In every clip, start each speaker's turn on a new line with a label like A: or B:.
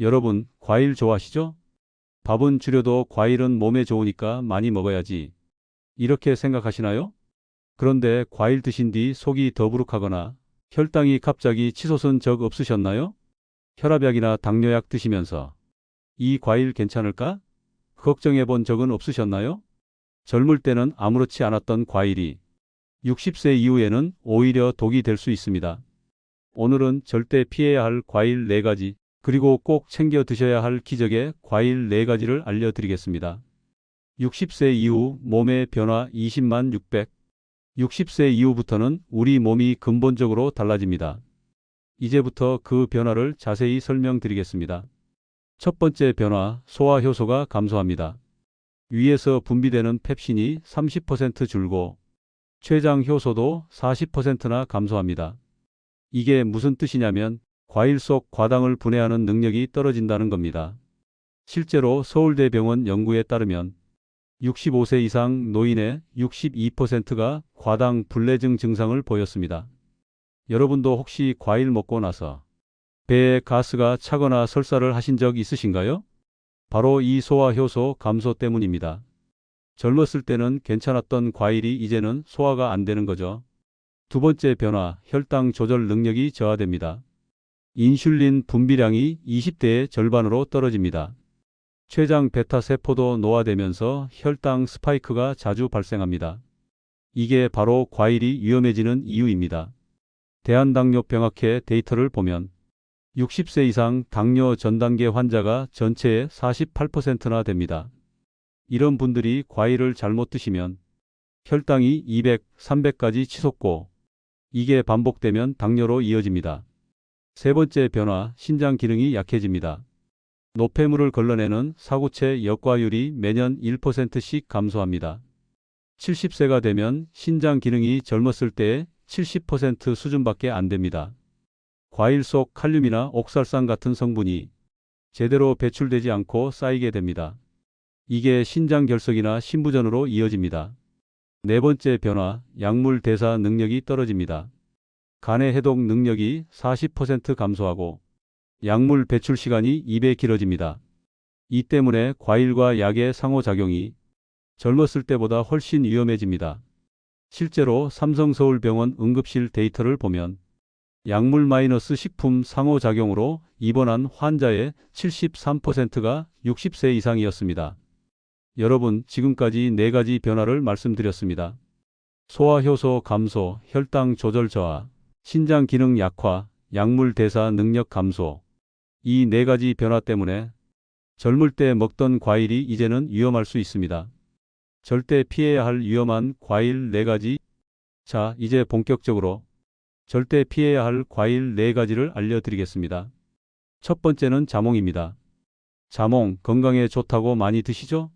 A: 여러분, 과일 좋아하시죠? 밥은 줄여도 과일은 몸에 좋으니까 많이 먹어야지. 이렇게 생각하시나요? 그런데 과일 드신 뒤 속이 더부룩하거나 혈당이 갑자기 치솟은 적 없으셨나요? 혈압약이나 당뇨약 드시면서 이 과일 괜찮을까? 걱정해 본 적은 없으셨나요? 젊을 때는 아무렇지 않았던 과일이 60세 이후에는 오히려 독이 될 수 있습니다. 오늘은 절대 피해야 할 과일 4가지, 그리고 꼭 챙겨 드셔야 할 기적의 과일 4가지를 알려드리겠습니다. 60세 이후 몸의 변화 20만 600. 60세 이후부터는 우리 몸이 근본적으로 달라집니다. 이제부터 그 변화를 자세히 설명드리겠습니다. 첫 번째 변화, 소화효소가 감소합니다. 위에서 분비되는 펩신이 30% 줄고 췌장 효소도 40%나 감소합니다. 이게 무슨 뜻이냐면 과일 속 과당을 분해하는 능력이 떨어진다는 겁니다. 실제로 서울대병원 연구에 따르면 65세 이상 노인의 62%가 과당 불내증 증상을 보였습니다. 여러분도 혹시 과일 먹고 나서 배에 가스가 차거나 설사를 하신 적 있으신가요? 바로 이 소화효소 감소 때문입니다. 젊었을 때는 괜찮았던 과일이 이제는 소화가 안 되는 거죠. 두 번째 변화, 혈당 조절 능력이 저하됩니다. 인슐린 분비량이 20대의 절반으로 떨어집니다. 췌장 베타 세포도 노화되면서 혈당 스파이크가 자주 발생합니다. 이게 바로 과일이 위험해지는 이유입니다. 대한당뇨병학회 데이터를 보면 60세 이상 당뇨 전단계 환자가 전체의 48%나 됩니다. 이런 분들이 과일을 잘못 드시면 혈당이 200, 300까지 치솟고 이게 반복되면 당뇨로 이어집니다. 세 번째 변화, 신장 기능이 약해집니다. 노폐물을 걸러내는 사구체 역과율이 매년 1%씩 감소합니다. 70세가 되면 신장 기능이 젊었을 때의 70% 수준밖에 안 됩니다. 과일 속 칼륨이나 옥살산 같은 성분이 제대로 배출되지 않고 쌓이게 됩니다. 이게 신장 결석이나 신부전으로 이어집니다. 네 번째 변화, 약물 대사 능력이 떨어집니다. 간의 해독 능력이 40% 감소하고 약물 배출 시간이 2배 길어집니다. 이 때문에 과일과 약의 상호작용이 젊었을 때보다 훨씬 위험해집니다. 실제로 삼성서울병원 응급실 데이터를 보면 약물 마이너스 식품 상호작용으로 입원한 환자의 73%가 60세 이상이었습니다. 여러분, 지금까지 4가지 변화를 말씀드렸습니다. 소화효소 감소, 혈당 조절 저하, 신장 기능 약화, 약물 대사 능력 감소. 이 4가지 변화 때문에 젊을 때 먹던 과일이 이제는 위험할 수 있습니다. 절대 피해야 할 위험한 과일 4가지. 자, 이제 본격적으로 절대 피해야 할 과일 4가지를 알려드리겠습니다. 첫 번째는 자몽입니다. 자몽 건강에 좋다고 많이 드시죠?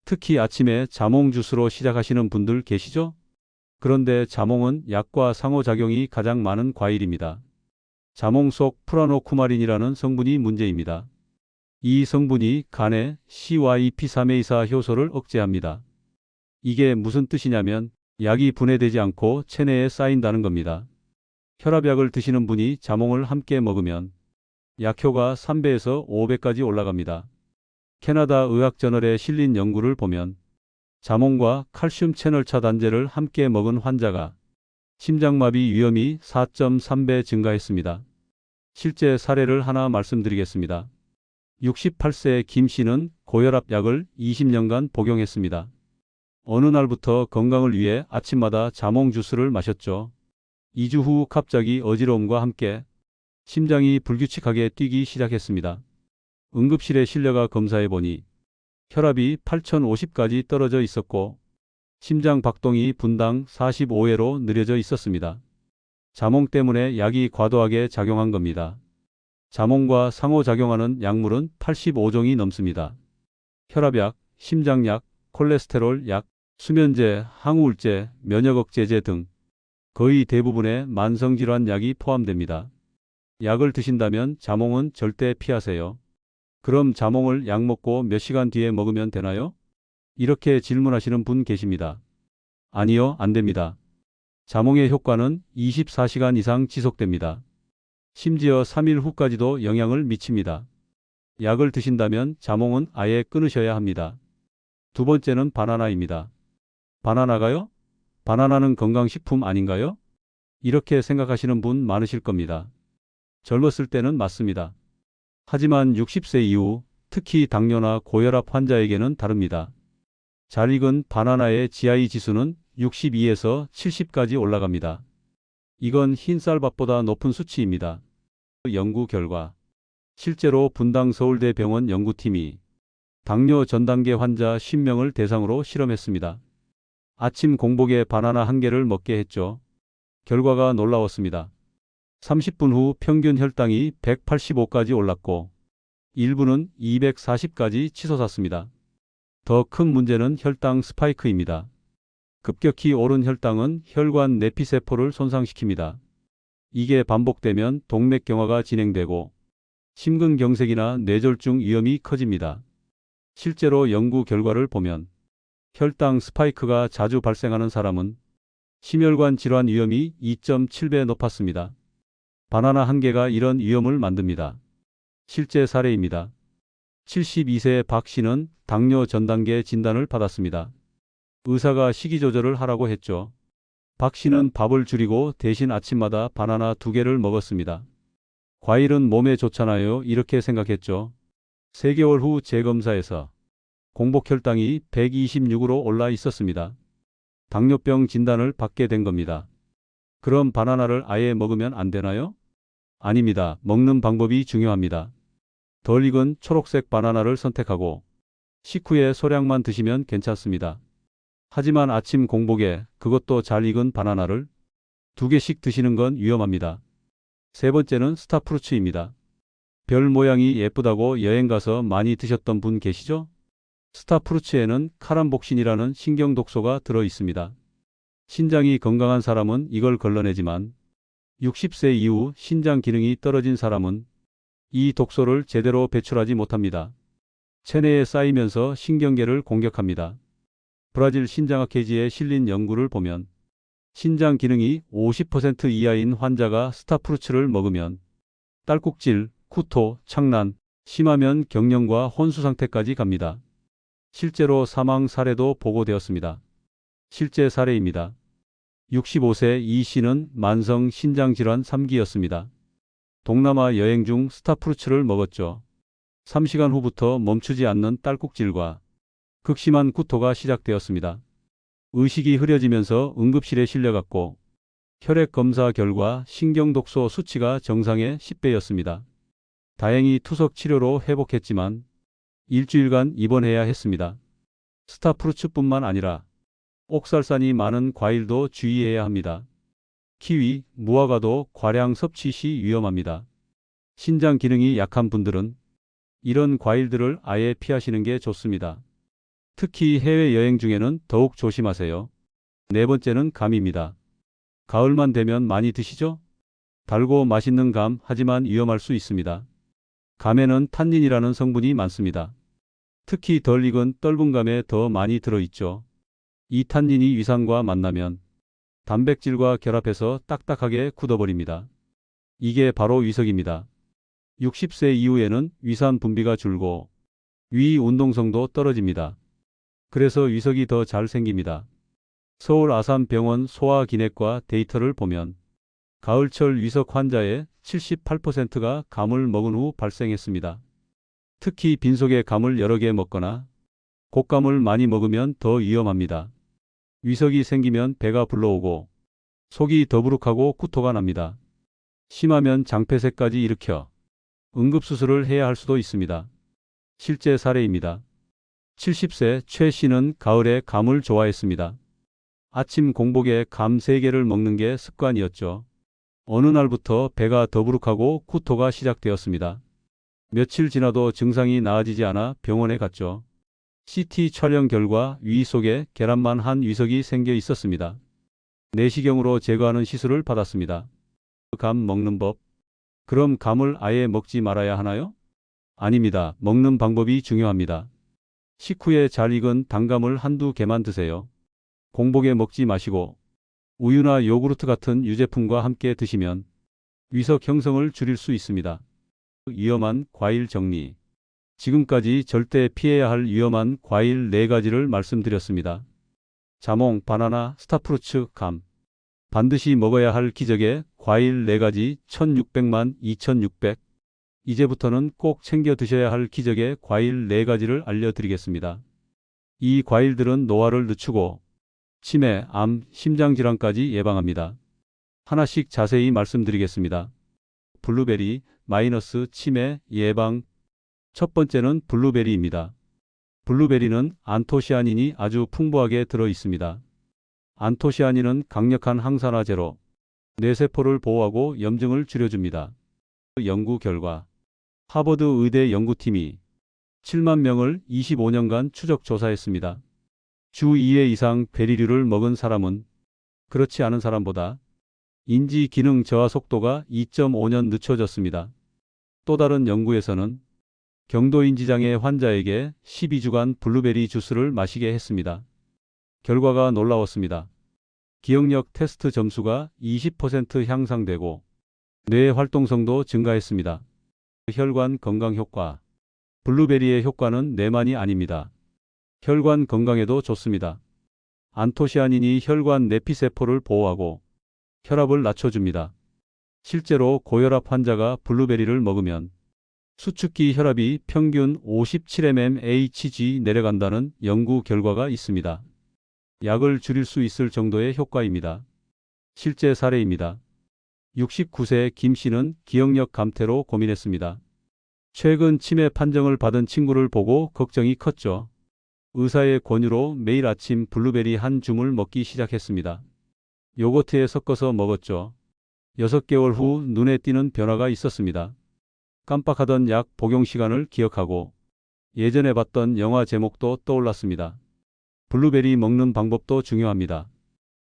A: 특히 아침에 자몽 주스로 시작하시는 분들 계시죠? 그런데 자몽은 약과 상호작용이 가장 많은 과일입니다. 자몽 속 프라노쿠마린이라는 성분이 문제입니다. 이 성분이 간의 CYP3A4 효소를 억제합니다. 이게 무슨 뜻이냐면 약이 분해되지 않고 체내에 쌓인다는 겁니다. 혈압약을 드시는 분이 자몽을 함께 먹으면 약효가 3배에서 5배까지 올라갑니다. 캐나다 의학저널에 실린 연구를 보면 자몽과 칼슘 채널 차단제를 함께 먹은 환자가 심장마비 위험이 4.3배 증가했습니다. 실제 사례를 하나 말씀드리겠습니다. 68세 김 씨는 고혈압 약을 20년간 복용했습니다. 어느 날부터 건강을 위해 아침마다 자몽 주스를 마셨죠. 2주 후 갑자기 어지러움과 함께 심장이 불규칙하게 뛰기 시작했습니다. 응급실에 실려가 검사해 보니 혈압이 8050까지 떨어져 있었고 심장 박동이 분당 45회로 느려져 있었습니다. 자몽 때문에 약이 과도하게 작용한 겁니다. 자몽과 상호작용하는 약물은 85종이 넘습니다. 혈압약, 심장약, 콜레스테롤 약, 수면제, 항우울제, 면역억제제 등 거의 대부분의 만성질환 약이 포함됩니다. 약을 드신다면 자몽은 절대 피하세요. 그럼 자몽을 약 먹고 몇 시간 뒤에 먹으면 되나요? 이렇게 질문하시는 분 계십니다. 아니요, 안 됩니다. 자몽의 효과는 24시간 이상 지속됩니다. 심지어 3일 후까지도 영향을 미칩니다. 약을 드신다면 자몽은 아예 끊으셔야 합니다. 두 번째는 바나나입니다. 바나나가요? 바나나는 건강식품 아닌가요? 이렇게 생각하시는 분 많으실 겁니다. 젊었을 때는 맞습니다. 하지만 60세 이후 특히 당뇨나 고혈압 환자에게는 다릅니다. 잘 익은 바나나의 GI 지수는 62에서 70까지 올라갑니다. 이건 흰쌀밥보다 높은 수치입니다. 연구 결과 실제로 분당 서울대병원 연구팀이 당뇨 전단계 환자 10명을 대상으로 실험했습니다. 아침 공복에 바나나 한 개를 먹게 했죠. 결과가 놀라웠습니다. 30분 후 평균 혈당이 185까지 올랐고 일부는 240까지 치솟았습니다. 더 큰 문제는 혈당 스파이크입니다. 급격히 오른 혈당은 혈관 내피세포를 손상시킵니다. 이게 반복되면 동맥경화가 진행되고 심근경색이나 뇌졸중 위험이 커집니다. 실제로 연구 결과를 보면 혈당 스파이크가 자주 발생하는 사람은 심혈관 질환 위험이 2.7배 높았습니다. 바나나 한 개가 이런 위험을 만듭니다. 실제 사례입니다. 72세 박 씨는 당뇨 전단계 진단을 받았습니다. 의사가 식이 조절을 하라고 했죠. 박 씨는 밥을 줄이고 대신 아침마다 바나나 2개를 먹었습니다. 과일은 몸에 좋잖아요. 이렇게 생각했죠. 3개월 후 재검사에서 공복 혈당이 126으로 올라 있었습니다. 당뇨병 진단을 받게 된 겁니다. 그럼 바나나를 아예 먹으면 안 되나요? 아닙니다. 먹는 방법이 중요합니다. 덜 익은 초록색 바나나를 선택하고 식후에 소량만 드시면 괜찮습니다. 하지만 아침 공복에 그것도 잘 익은 바나나를 2개씩 드시는 건 위험합니다. 세 번째는 스타프루츠입니다. 별 모양이 예쁘다고 여행가서 많이 드셨던 분 계시죠? 스타프루츠에는 카람복신이라는 신경독소가 들어 있습니다. 신장이 건강한 사람은 이걸 걸러내지만 60세 이후 신장 기능이 떨어진 사람은 이 독소를 제대로 배출하지 못합니다. 체내에 쌓이면서 신경계를 공격합니다. 브라질 신장학회지에 실린 연구를 보면 신장 기능이 50% 이하인 환자가 스타프루츠를 먹으면 딸꾹질, 구토, 창난, 심하면 경련과 혼수 상태까지 갑니다. 실제로 사망 사례도 보고되었습니다. 실제 사례입니다. 65세 이 씨는 만성 신장질환 3기였습니다. 동남아 여행 중 스타프루츠를 먹었죠. 3시간 후부터 멈추지 않는 딸꾹질과 극심한 구토가 시작되었습니다. 의식이 흐려지면서 응급실에 실려갔고 혈액 검사 결과 신경독소 수치가 정상의 10배였습니다. 다행히 투석 치료로 회복했지만 일주일간 입원해야 했습니다. 스타프루츠뿐만 아니라 옥살산이 많은 과일도 주의해야 합니다. 키위, 무화과도 과량 섭취 시 위험합니다. 신장 기능이 약한 분들은 이런 과일들을 아예 피하시는 게 좋습니다. 특히 해외여행 중에는 더욱 조심하세요. 네 번째는 감입니다. 가을만 되면 많이 드시죠? 달고 맛있는 감, 하지만 위험할 수 있습니다. 감에는 탄닌이라는 성분이 많습니다. 특히 덜 익은 떫은 감에 더 많이 들어있죠. 이 탄닌이 위산과 만나면 단백질과 결합해서 딱딱하게 굳어버립니다. 이게 바로 위석입니다. 60세 이후에는 위산 분비가 줄고 위 운동성도 떨어집니다. 그래서 위석이 더 잘 생깁니다. 서울 아산병원 소아기내과 데이터를 보면 가을철 위석 환자의 78%가 감을 먹은 후 발생했습니다. 특히 빈속에 감을 여러 개 먹거나 곶감을 많이 먹으면 더 위험합니다. 위석이 생기면 배가 불러오고 속이 더부룩하고 구토가 납니다. 심하면 장폐색까지 일으켜 응급수술을 해야 할 수도 있습니다. 실제 사례입니다. 70세 최 씨는 가을에 감을 좋아했습니다. 아침 공복에 감 3개를 먹는 게 습관이었죠. 어느 날부터 배가 더부룩하고 구토가 시작되었습니다. 며칠 지나도 증상이 나아지지 않아 병원에 갔죠. CT 촬영 결과 위 속에 계란만 한 위석이 생겨 있었습니다. 내시경으로 제거하는 시술을 받았습니다. 감 먹는 법. 그럼 감을 아예 먹지 말아야 하나요? 아닙니다. 먹는 방법이 중요합니다. 식후에 잘 익은 단감을 한두 개만 드세요. 공복에 먹지 마시고 우유나 요구르트 같은 유제품과 함께 드시면 위석 형성을 줄일 수 있습니다. 위험한 과일 정리. 지금까지 절대 피해야 할 위험한 과일 4가지를 말씀드렸습니다. 자몽, 바나나, 스타프루츠, 감. 반드시 먹어야 할 기적의 과일 4가지 1600만 2600. 이제부터는 꼭 챙겨 드셔야 할 기적의 과일 4가지를 알려드리겠습니다. 이 과일들은 노화를 늦추고 치매, 암, 심장질환까지 예방합니다. 하나씩 자세히 말씀드리겠습니다. 블루베리, 마이너스 치매 예방. 첫 번째는 블루베리입니다. 블루베리는 안토시아닌이 아주 풍부하게 들어 있습니다. 안토시아닌은 강력한 항산화제로 뇌세포를 보호하고 염증을 줄여줍니다. 연구 결과 하버드 의대 연구팀이 7만 명을 25년간 추적 조사했습니다. 주 2회 이상 베리류를 먹은 사람은 그렇지 않은 사람보다 인지 기능 저하 속도가 2.5년 늦춰졌습니다. 또 다른 연구에서는 경도인지장애 환자에게 12주간 블루베리 주스를 마시게 했습니다. 결과가 놀라웠습니다. 기억력 테스트 점수가 20% 향상되고 뇌 활동성도 증가했습니다. 혈관 건강 효과. 블루베리의 효과는 뇌만이 아닙니다. 혈관 건강에도 좋습니다. 안토시아닌이 혈관 내피세포를 보호하고 혈압을 낮춰줍니다. 실제로 고혈압 환자가 블루베리를 먹으면 수축기 혈압이 평균 57mmHg 내려간다는 연구 결과가 있습니다. 약을 줄일 수 있을 정도의 효과입니다. 실제 사례입니다. 69세 김 씨는 기억력 감퇴로 고민했습니다. 최근 치매 판정을 받은 친구를 보고 걱정이 컸죠. 의사의 권유로 매일 아침 블루베리 한 줌을 먹기 시작했습니다. 요거트에 섞어서 먹었죠. 6개월 후 눈에 띄는 변화가 있었습니다. 깜빡하던 약 복용 시간을 기억하고 예전에 봤던 영화 제목도 떠올랐습니다. 블루베리 먹는 방법도 중요합니다.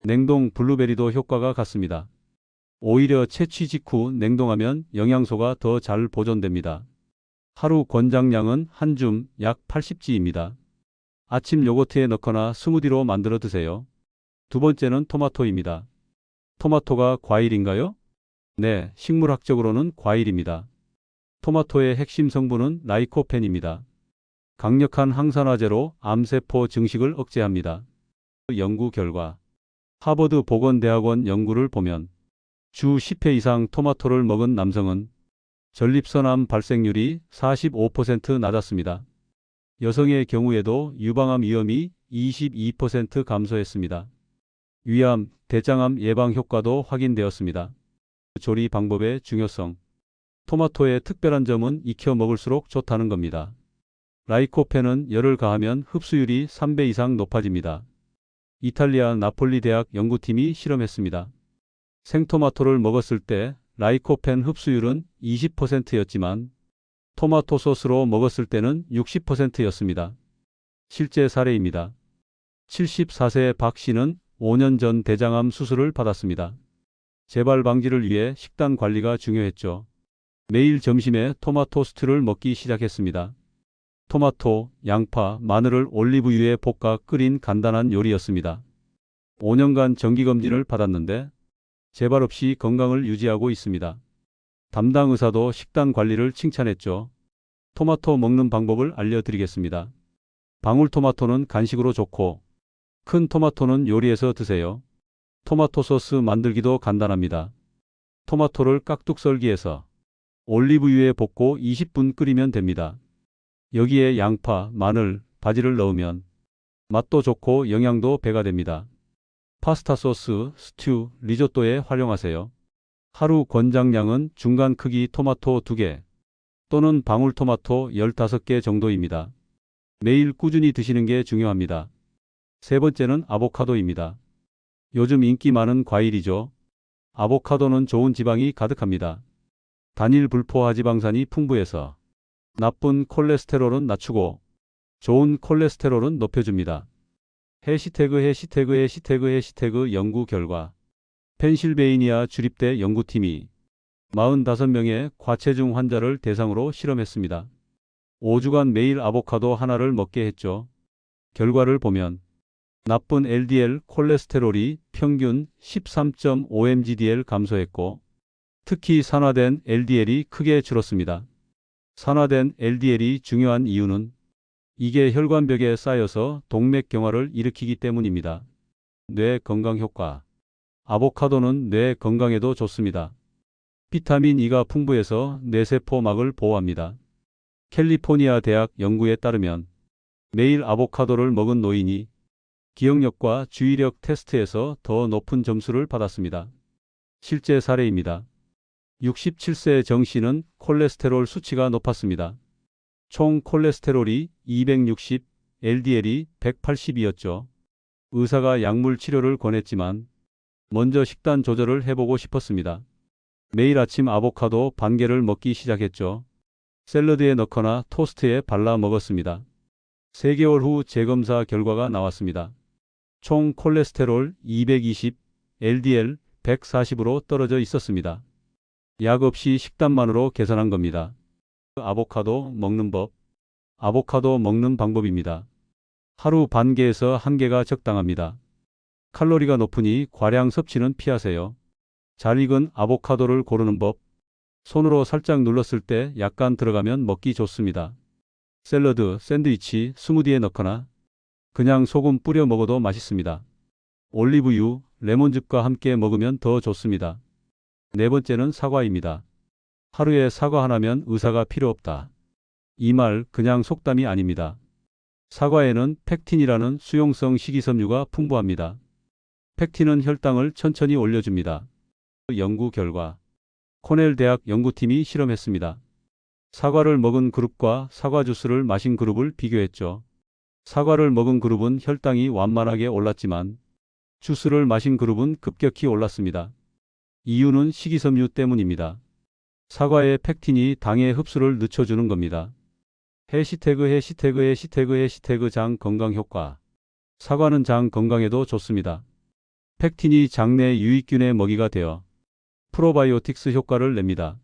A: 냉동 블루베리도 효과가 같습니다. 오히려 채취 직후 냉동하면 영양소가 더 잘 보존됩니다. 하루 권장량은 한 줌 약 80g입니다. 아침 요거트에 넣거나 스무디로 만들어 드세요. 두 번째는 토마토입니다. 토마토가 과일인가요? 네, 식물학적으로는 과일입니다. 토마토의 핵심 성분은 라이코펜입니다. 강력한 항산화제로 암세포 증식을 억제합니다. 연구 결과 하버드 보건대학원 연구를 보면 주 10회 이상 토마토를 먹은 남성은 전립선암 발생률이 45% 낮았습니다. 여성의 경우에도 유방암 위험이 22% 감소했습니다. 위암, 대장암 예방 효과도 확인되었습니다. 조리 방법의 중요성. 토마토의 특별한 점은 익혀 먹을수록 좋다는 겁니다. 라이코펜은 열을 가하면 흡수율이 3배 이상 높아집니다. 이탈리아 나폴리 대학 연구팀이 실험했습니다. 생토마토를 먹었을 때 라이코펜 흡수율은 20%였지만 토마토 소스로 먹었을 때는 60%였습니다. 실제 사례입니다. 74세 박 씨는 5년 전 대장암 수술을 받았습니다. 재발 방지를 위해 식단 관리가 중요했죠. 매일 점심에 토마토 스튜를 먹기 시작했습니다. 토마토, 양파, 마늘을 올리브유에 볶아 끓인 간단한 요리였습니다. 5년간 정기검진을 받았는데 재발 없이 건강을 유지하고 있습니다. 담당 의사도 식단 관리를 칭찬했죠. 토마토 먹는 방법을 알려드리겠습니다. 방울토마토는 간식으로 좋고 큰 토마토는 요리해서 드세요. 토마토 소스 만들기도 간단합니다. 토마토를 깍둑 썰기해서 올리브유에 볶고 20분 끓이면 됩니다. 여기에 양파, 마늘, 바지를 넣으면 맛도 좋고 영양도 배가 됩니다. 파스타 소스, 스튜, 리조또에 활용하세요. 하루 권장량은 중간 크기 토마토 2개 또는 방울토마토 15개 정도입니다. 매일 꾸준히 드시는 게 중요합니다. 세 번째는 아보카도입니다. 요즘 인기 많은 과일이죠. 아보카도는 좋은 지방이 가득합니다. 단일 불포화지방산이 풍부해서 나쁜 콜레스테롤은 낮추고 좋은 콜레스테롤은 높여줍니다. 해시태그 연구 결과 펜실베이니아 주립대 연구팀이 45명의 과체중 환자를 대상으로 실험했습니다. 5주간 매일 아보카도 하나를 먹게 했죠. 결과를 보면 나쁜 LDL 콜레스테롤이 평균 13.5mgdl 감소했고 특히 산화된 LDL이 크게 줄었습니다. 산화된 LDL이 중요한 이유는 이게 혈관벽에 쌓여서 동맥경화를 일으키기 때문입니다. 뇌 건강 효과. 아보카도는 뇌 건강에도 좋습니다. 비타민 E가 풍부해서 뇌세포막을 보호합니다. 캘리포니아 대학 연구에 따르면 매일 아보카도를 먹은 노인이 기억력과 주의력 테스트에서 더 높은 점수를 받았습니다. 실제 사례입니다. 67세 정 씨는 콜레스테롤 수치가 높았습니다. 총 콜레스테롤이 260, LDL이 180이었죠. 의사가 약물 치료를 권했지만 먼저 식단 조절을 해보고 싶었습니다. 매일 아침 아보카도 반 개를 먹기 시작했죠. 샐러드에 넣거나 토스트에 발라 먹었습니다. 3개월 후 재검사 결과가 나왔습니다. 총 콜레스테롤 220, LDL 140으로 떨어져 있었습니다. 약 없이 식단만으로 개선한 겁니다. 아보카도 먹는 법. 아보카도 먹는 방법입니다. 하루 반 개에서 1개가 적당합니다. 칼로리가 높으니 과량 섭취는 피하세요. 잘 익은 아보카도를 고르는 법. 손으로 살짝 눌렀을 때 약간 들어가면 먹기 좋습니다. 샐러드, 샌드위치, 스무디에 넣거나 그냥 소금 뿌려 먹어도 맛있습니다. 올리브유, 레몬즙과 함께 먹으면 더 좋습니다. 네 번째는 사과입니다. 하루에 사과 하나면 의사가 필요 없다. 이 말 그냥 속담이 아닙니다. 사과에는 펙틴이라는 수용성 식이섬유가 풍부합니다. 펙틴은 혈당을 천천히 올려줍니다. 연구 결과 코넬 대학 연구팀이 실험했습니다. 사과를 먹은 그룹과 사과 주스를 마신 그룹을 비교했죠. 사과를 먹은 그룹은 혈당이 완만하게 올랐지만 주스를 마신 그룹은 급격히 올랐습니다. 이유는 식이섬유 때문입니다. 사과의 펙틴이 당의 흡수를 늦춰주는 겁니다. 해시태그 장 건강 효과. 사과는 장 건강에도 좋습니다. 펙틴이 장내 유익균의 먹이가 되어 프로바이오틱스 효과를 냅니다.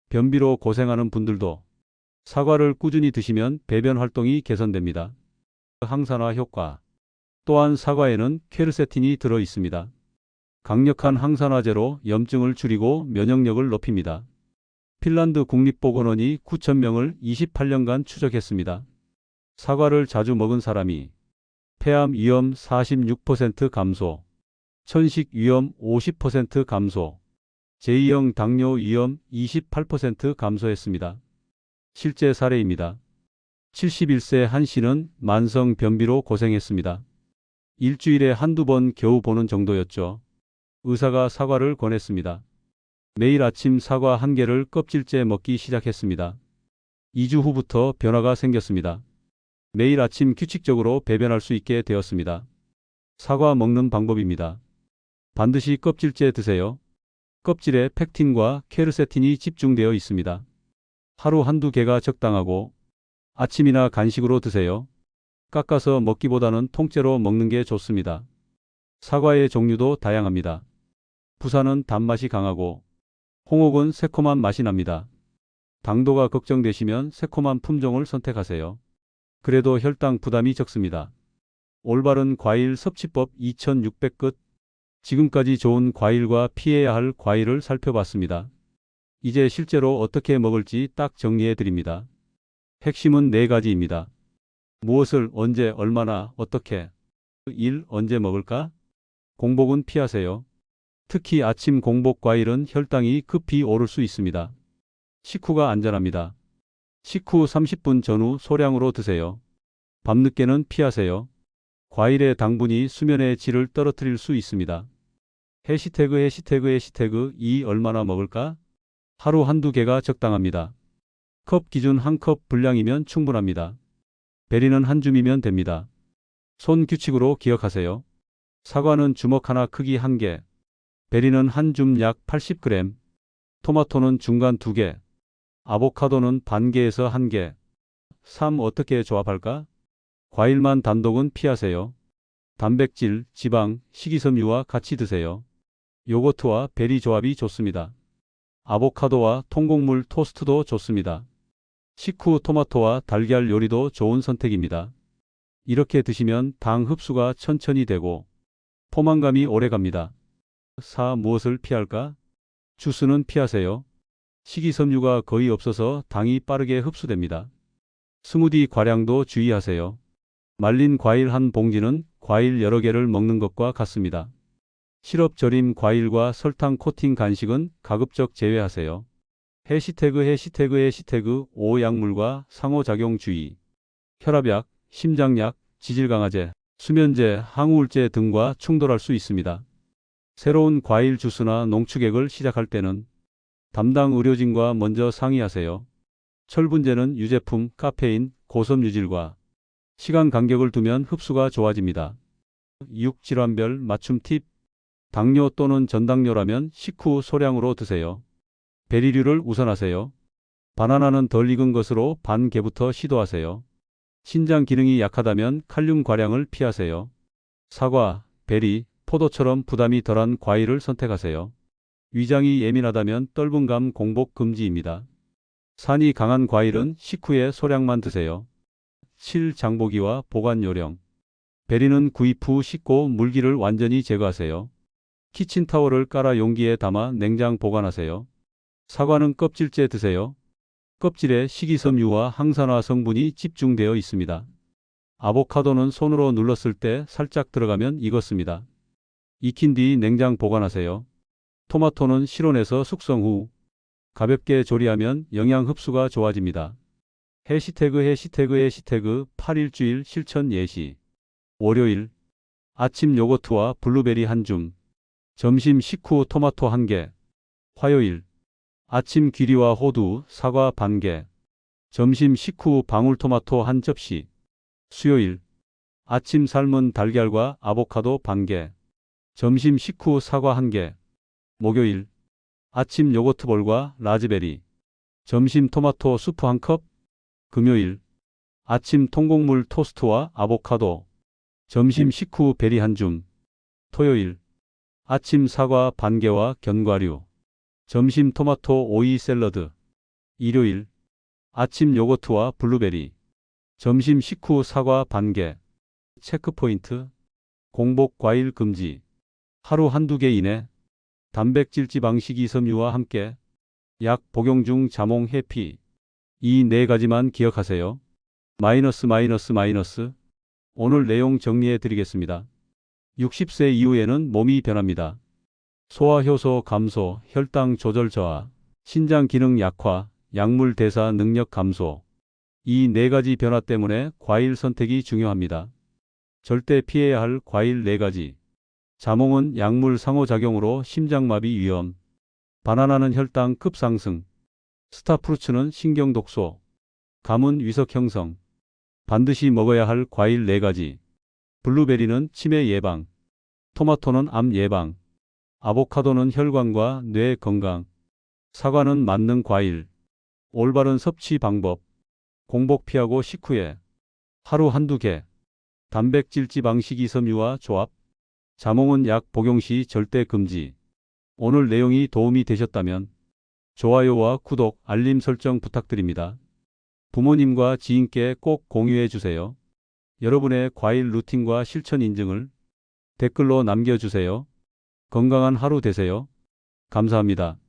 A: 변비로 고생하는 분들도 사과를 꾸준히 드시면 배변 활동이 개선됩니다. 항산화 효과. 또한 사과에는 퀘르세틴이 들어 있습니다. 강력한 항산화제로 염증을 줄이고 면역력을 높입니다. 핀란드 국립보건원이 9,000명을 28년간 추적했습니다. 사과를 자주 먹은 사람이 폐암 위험 46% 감소, 천식 위험 50% 감소, 제2형 당뇨 위험 28% 감소했습니다. 실제 사례입니다. 71세 한 씨는 만성 변비로 고생했습니다. 일주일에 한두 번 겨우 보는 정도였죠. 의사가 사과를 권했습니다. 매일 아침 사과 1개를 껍질째 먹기 시작했습니다. 2주 후부터 변화가 생겼습니다. 매일 아침 규칙적으로 배변할 수 있게 되었습니다. 사과 먹는 방법입니다. 반드시 껍질째 드세요. 껍질에 펙틴과 퀘르세틴이 집중되어 있습니다. 하루 한두 개가 적당하고 아침이나 간식으로 드세요. 깎아서 먹기보다는 통째로 먹는 게 좋습니다. 사과의 종류도 다양합니다. 부산은 단맛이 강하고 홍옥은 새콤한 맛이 납니다. 당도가 걱정되시면 새콤한 품종을 선택하세요. 그래도 혈당 부담이 적습니다. 올바른 과일 섭취법 2600끝. 지금까지 좋은 과일과 피해야 할 과일을 살펴봤습니다. 이제 실제로 어떻게 먹을지 딱 정리해 드립니다. 핵심은 4가지입니다. 무엇을 언제 얼마나 어떻게. 1. 언제 먹을까? 공복은 피하세요. 특히 아침 공복 과일은 혈당이 급히 오를 수 있습니다. 식후가 안전합니다. 식후 30분 전후 소량으로 드세요. 밤늦게는 피하세요. 과일의 당분이 수면의 질을 떨어뜨릴 수 있습니다. 해시태그 2 얼마나 먹을까? 하루 한두 개가 적당합니다. 컵 기준 1컵 분량이면 충분합니다. 베리는 한 줌이면 됩니다. 손 규칙으로 기억하세요. 사과는 주먹 하나 크기 1개, 베리는 한 줌 약 80g, 토마토는 중간 2개, 아보카도는 반 개에서 1개. 3. 어떻게 조합할까? 과일만 단독은 피하세요. 단백질, 지방, 식이섬유와 같이 드세요. 요거트와 베리 조합이 좋습니다. 아보카도와 통곡물 토스트도 좋습니다. 식후 토마토와 달걀 요리도 좋은 선택입니다. 이렇게 드시면 당 흡수가 천천히 되고 포만감이 오래 갑니다. 4. 무엇을 피할까? 주스는 피하세요. 식이섬유가 거의 없어서 당이 빠르게 흡수됩니다. 스무디 과량도 주의하세요. 말린 과일 한 봉지는 과일 여러 개를 먹는 것과 같습니다. 시럽 절임 과일과 설탕 코팅 간식은 가급적 제외하세요. 해시태그 5 약물과 상호작용 주의. 혈압약, 심장약, 지질강화제, 수면제, 항우울제 등과 충돌할 수 있습니다. 새로운 과일 주스나 농축액을 시작할 때는 담당 의료진과 먼저 상의하세요. 철분제는 유제품, 카페인, 고섬유질과 시간 간격을 두면 흡수가 좋아집니다. 이육질환별 맞춤 팁. 당뇨 또는 전당뇨라면 식후 소량으로 드세요. 베리류를 우선하세요. 바나나는 덜 익은 것으로 반 개부터 시도하세요. 신장 기능이 약하다면 칼륨 과량을 피하세요. 사과, 베리, 포도처럼 부담이 덜한 과일을 선택하세요. 위장이 예민하다면 떫은 감 공복 금지입니다. 산이 강한 과일은 식후에 소량만 드세요. 7. 장보기와 보관 요령. 베리는 구입 후 씻고 물기를 완전히 제거하세요. 키친타월을 깔아 용기에 담아 냉장 보관하세요. 사과는 껍질째 드세요. 껍질에 식이섬유와 항산화 성분이 집중되어 있습니다. 아보카도는 손으로 눌렀을 때 살짝 들어가면 익었습니다. 익힌 뒤 냉장 보관하세요. 토마토는 실온에서 숙성 후 가볍게 조리하면 영양 흡수가 좋아집니다. 해시태그 8일주일 실천 예시. 월요일 아침 요거트와 블루베리 한 줌. 점심 식후 토마토 1개. 화요일 아침 귀리와 호두, 사과 반 개. 점심 식후 방울토마토 한 접시. 수요일 아침 삶은 달걀과 아보카도 반 개. 점심 식후 사과 1개. 목요일 아침 요거트볼과 라즈베리. 점심 토마토 수프 1컵. 금요일 아침 통곡물 토스트와 아보카도. 점심 식후 베리 한 줌. 토요일 아침 사과 반 개와 견과류. 점심 토마토 오이 샐러드. 일요일 아침 요거트와 블루베리. 점심 식후 사과 반 개. 체크포인트. 공복 과일 금지. 하루 한두 개 이내. 단백질 지방 식이섬유와 함께. 약 복용 중 자몽 해피. 이 네 가지만 기억하세요. 오늘 내용 정리해 드리겠습니다. 60세 이후에는 몸이 변합니다. 소화효소 감소, 혈당 조절 저하, 신장 기능 약화, 약물 대사 능력 감소. 이 네 가지 변화 때문에 과일 선택이 중요합니다. 절대 피해야 할 과일 4가지. 자몽은 약물 상호작용으로 심장마비 위험. 바나나는 혈당 급상승. 스타프루츠는 신경독소. 감은 위석 형성. 반드시 먹어야 할 과일 4가지. 블루베리는 치매 예방. 토마토는 암 예방. 아보카도는 혈관과 뇌 건강. 사과는 만능 과일. 올바른 섭취 방법. 공복 피하고 식후에. 하루 한두 개. 단백질 지방 식이섬유와 조합. 자몽은 약 복용 시 절대 금지. 오늘 내용이 도움이 되셨다면 좋아요와 구독, 알림 설정 부탁드립니다. 부모님과 지인께 꼭 공유해 주세요. 여러분의 과일 루틴과 실천 인증을 댓글로 남겨주세요. 건강한 하루 되세요. 감사합니다.